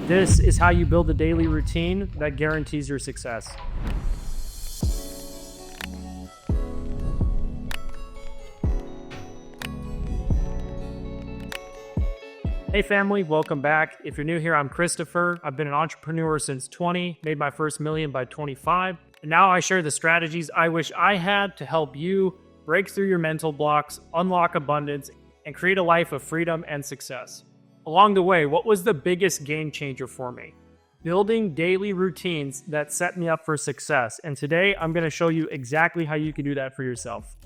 This is how you build a daily routine that guarantees your success. Hey family, welcome back. If you're new here, I'm Christopher. I've been an entrepreneur since 20, made my first million by 25, and now I share the strategies I wish I had to help you break through your mental blocks, unlock abundance, and create a life of freedom and success. Along the way, what was the biggest game changer for me? Building daily routines that set me up for success. And today, I'm going to show you exactly how you can do that for yourself.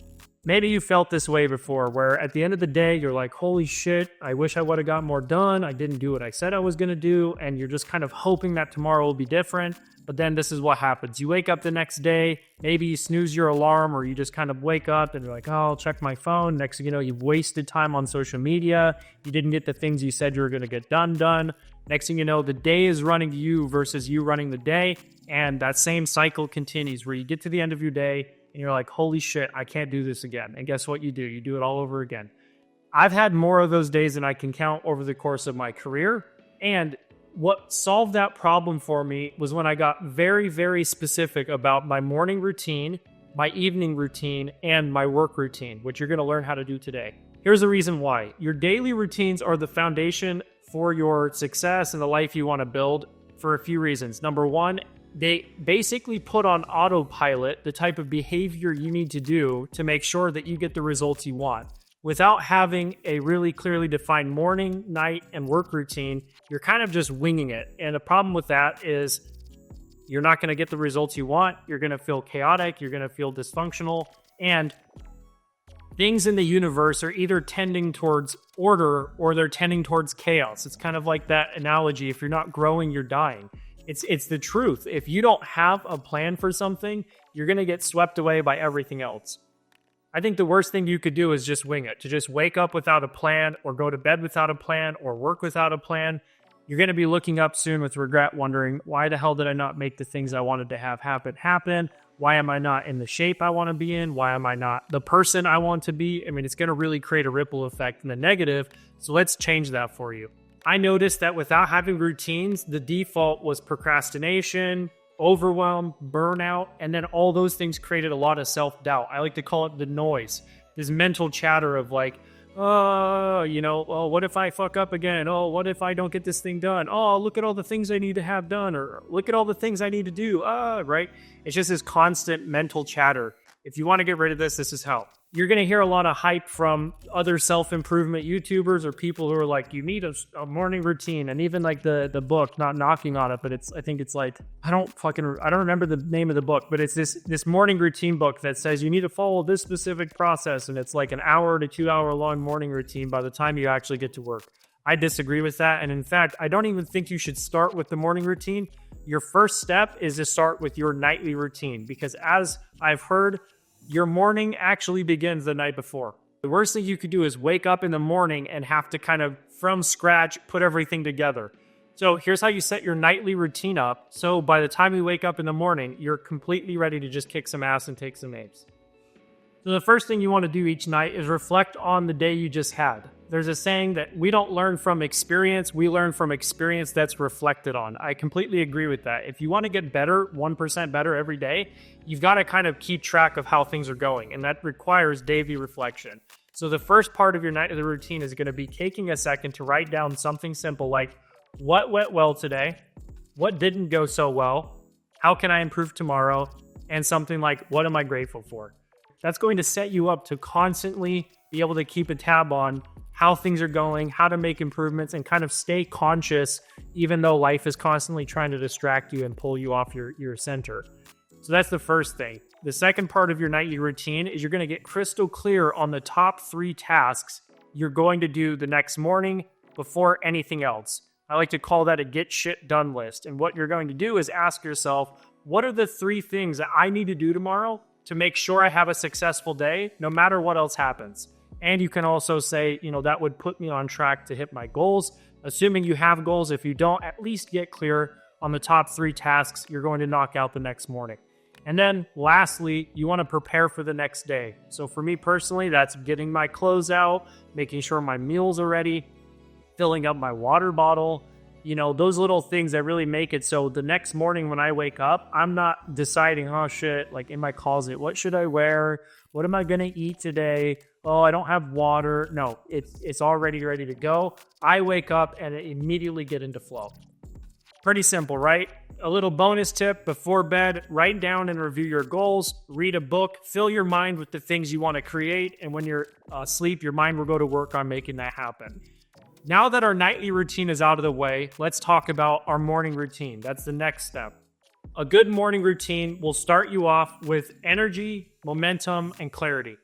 Maybe you felt this way before, where at the end of the day, you're like, holy shit, I wish I would have got more done. I didn't do what I said I was going to do. And you're just kind of hoping that tomorrow will be different. But then this is what happens. You wake up the next day, maybe you snooze your alarm, or you just kind of wake up and you're like, oh, I'll check my phone. Next thing you know, you've wasted time on social media. You didn't get the things you said you were going to get done. Next thing you know, the day is running you versus you running the day. And that same cycle continues where you get to the end of your day and you're like, holy shit, I can't do this again. And guess what you do? You do it all over again. I've had more of those days than I can count over the course of my career. And what solved that problem for me was when I got very, very specific about my morning routine, my evening routine, and my work routine, which you're going to learn how to do today. Here's the reason why. Your daily routines are the foundation for your success and the life you want to build for a few reasons. Number one, they basically put on autopilot the type of behavior you need to do to make sure that you get the results you want. Without having a really clearly defined morning, night, and work routine, you're kind of just winging it. And the problem with that is you're not going to get the results you want. You're going to feel chaotic. You're going to feel dysfunctional. And things in the universe are either tending towards order or they're tending towards chaos. It's kind of like that analogy. If you're not growing, you're dying. It's the truth. If you don't have a plan for something, you're going to get swept away by everything else. I think the worst thing you could do is just wing it. To just wake up without a plan or go to bed without a plan or work without a plan. You're going to be looking up soon with regret, wondering, why the hell did I not make the things I wanted to have happen? Why am I not in the shape I want to be in? Why am I not the person I want to be? I mean, it's going to really create a ripple effect in the negative. So let's change that for you. I noticed that without having routines, the default was procrastination, overwhelm, burnout, and then all those things created a lot of self-doubt. I like to call it the noise, this mental chatter of like, oh, what if I fuck up again? Oh, what if I don't get this thing done? Oh, look at all the things I need to have done, or look at all the things I need to do. Right? It's just this constant mental chatter. If you want to get rid of this, this is how. You're going to hear a lot of hype from other self-improvement YouTubers or people who are like, you need a morning routine. And even like the book, not knocking on it, but I think it's like, I don't remember the name of the book, but it's this morning routine book that says you need to follow this specific process. And it's like an hour to 2 hour long morning routine by the time you actually get to work. I disagree with that. And in fact, I don't even think you should start with the morning routine. Your first step is to start with your nightly routine, because as I've heard, your morning actually begins the night before. The worst thing you could do is wake up in the morning and have to kind of from scratch put everything together. So here's how you set your nightly routine up. So by the time you wake up in the morning, you're completely ready to just kick some ass and take some names. So the first thing you want to do each night is reflect on the day you just had. There's a saying that we don't learn from experience, we learn from experience that's reflected on. I completely agree with that. If you want to get better, 1% better every day, you've got to kind of keep track of how things are going, and that requires daily reflection. So the first part of your nightly routine is going to be taking a second to write down something simple like, what went well today? What didn't go so well? How can I improve tomorrow? And something like, what am I grateful for? That's going to set you up to constantly be able to keep a tab on how things are going, how to make improvements, and kind of stay conscious, even though life is constantly trying to distract you and pull you off your center. So that's the first thing. The second part of your nightly routine is you're going to get crystal clear on the top 3 tasks you're going to do the next morning before anything else. I like to call that a get shit done list. And what you're going to do is ask yourself, what are the 3 things that I need to do tomorrow to make sure I have a successful day, no matter what else happens? And you can also say, that would put me on track to hit my goals. Assuming you have goals, if you don't, at least get clear on the top 3 tasks you're going to knock out the next morning. And then lastly, you want to prepare for the next day. So for me personally, that's getting my clothes out, making sure my meals are ready, filling up my water bottle, those little things that really make it so the next morning when I wake up, I'm not deciding, oh shit, like in my closet, what should I wear? What am I going to eat today? Oh, I don't have water. No, it's already ready to go. I wake up and immediately get into flow. Pretty simple, right? A little bonus tip before bed, write down and review your goals, read a book, fill your mind with the things you want to create, and when you're asleep, your mind will go to work on making that happen. Now that our nightly routine is out of the way, let's talk about our morning routine. That's the next step. A good morning routine will start you off with energy, momentum, and clarity.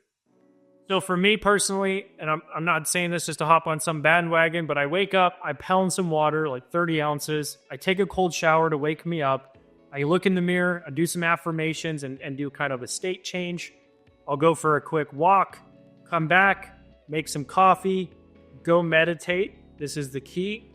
So for me personally, and I'm not saying this just to hop on some bandwagon, but I wake up, I pound some water, like 30 ounces. I take a cold shower to wake me up. I look in the mirror, I do some affirmations and do kind of a state change. I'll go for a quick walk, come back, make some coffee, go meditate. This is the key.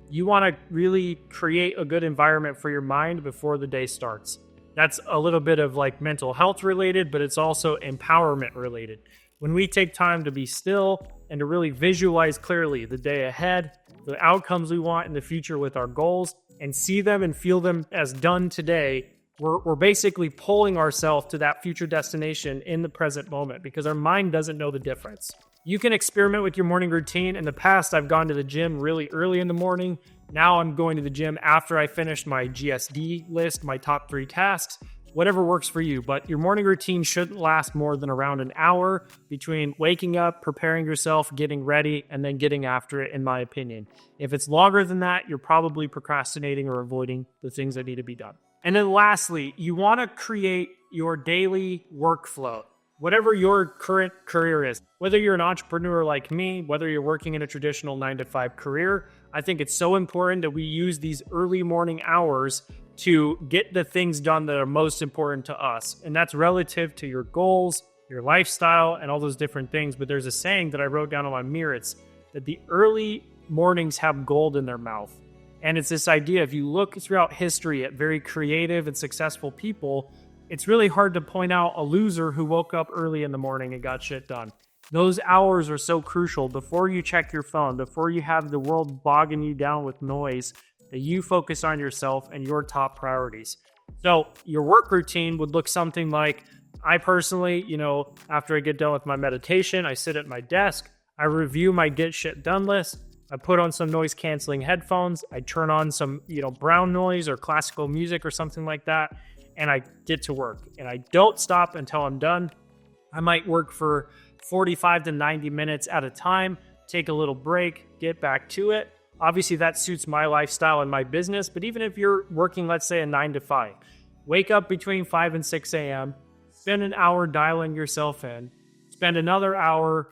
You want to really create a good environment for your mind before the day starts. That's a little bit of like mental health related, but it's also empowerment related. When we take time to be still and to really visualize clearly the day ahead, the outcomes we want in the future with our goals, and see them and feel them as done today, we're basically pulling ourselves to that future destination in the present moment because our mind doesn't know the difference. You can experiment with your morning routine. In the past, I've gone to the gym really early in the morning. Now I'm going to the gym after I finish my GSD list, my top 3 tasks. Whatever works for you, but your morning routine shouldn't last more than around an hour between waking up, preparing yourself, getting ready, and then getting after it, in my opinion. If it's longer than that, you're probably procrastinating or avoiding the things that need to be done. And then lastly, you want to create your daily workflow. Whatever your current career is, whether you're an entrepreneur like me, whether you're working in a traditional 9-to-5 career, I think it's so important that we use these early morning hours to get the things done that are most important to us. And that's relative to your goals, your lifestyle, and all those different things. But there's a saying that I wrote down on my mirror. It's that the early mornings have gold in their mouth. And it's this idea, if you look throughout history at very creative and successful people, it's really hard to point out a loser who woke up early in the morning and got shit done. Those hours are so crucial. Before you check your phone, before you have the world bogging you down with noise, that you focus on yourself and your top priorities. So your work routine would look something like, I personally, after I get done with my meditation, I sit at my desk, I review my get shit done list, I put on some noise canceling headphones, I turn on some, brown noise or classical music or something like that, and I get to work. And I don't stop until I'm done. I might work for 45 to 90 minutes at a time, take a little break, get back to it. Obviously, that suits my lifestyle and my business, but even if you're working, let's say, a 9-to-5, wake up between 5 and 6 a.m., spend an hour dialing yourself in, spend another hour,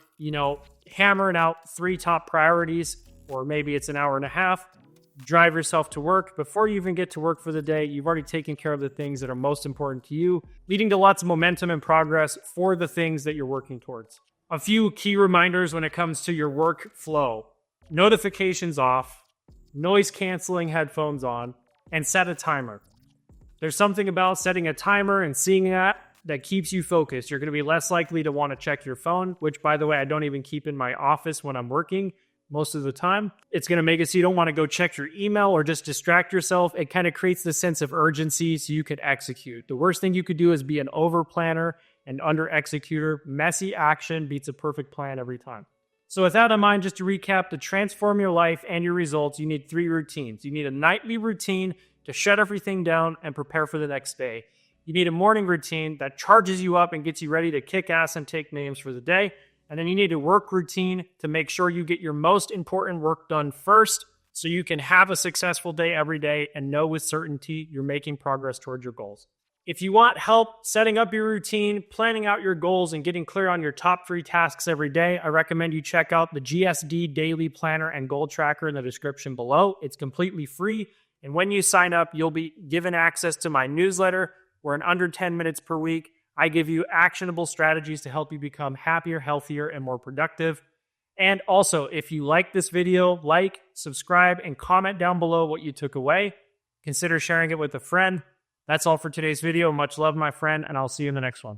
hammering out 3 top priorities, or maybe it's an hour and a half, drive yourself to work. Before you even get to work for the day, you've already taken care of the things that are most important to you, leading to lots of momentum and progress for the things that you're working towards. A few key reminders when it comes to your work flow. Notifications off, noise canceling headphones on, and set a timer. There's something about setting a timer and seeing that keeps you focused. You're going to be less likely to want to check your phone, which, by the way, I don't even keep in my office when I'm working most of the time. It's going to make it so you don't want to go check your email or just distract yourself. It kind of creates the sense of urgency so you could execute. The worst thing you could do is be an over planner and under executor. Messy action beats a perfect plan every time. So with that in mind, just to recap, to transform your life and your results, you need 3 routines. You need a nightly routine to shut everything down and prepare for the next day. You need a morning routine that charges you up and gets you ready to kick ass and take names for the day. And then you need a work routine to make sure you get your most important work done first so you can have a successful day every day and know with certainty you're making progress towards your goals. If you want help setting up your routine, planning out your goals, and getting clear on your top 3 tasks every day, I recommend you check out the GSD Daily Planner and Goal Tracker in the description below. It's completely free. And when you sign up, you'll be given access to my newsletter, where in under 10 minutes per week, I give you actionable strategies to help you become happier, healthier, and more productive. And also, if you like this video, like, subscribe, and comment down below what you took away. Consider sharing it with a friend. That's all for today's video. Much love, my friend, and I'll see you in the next one.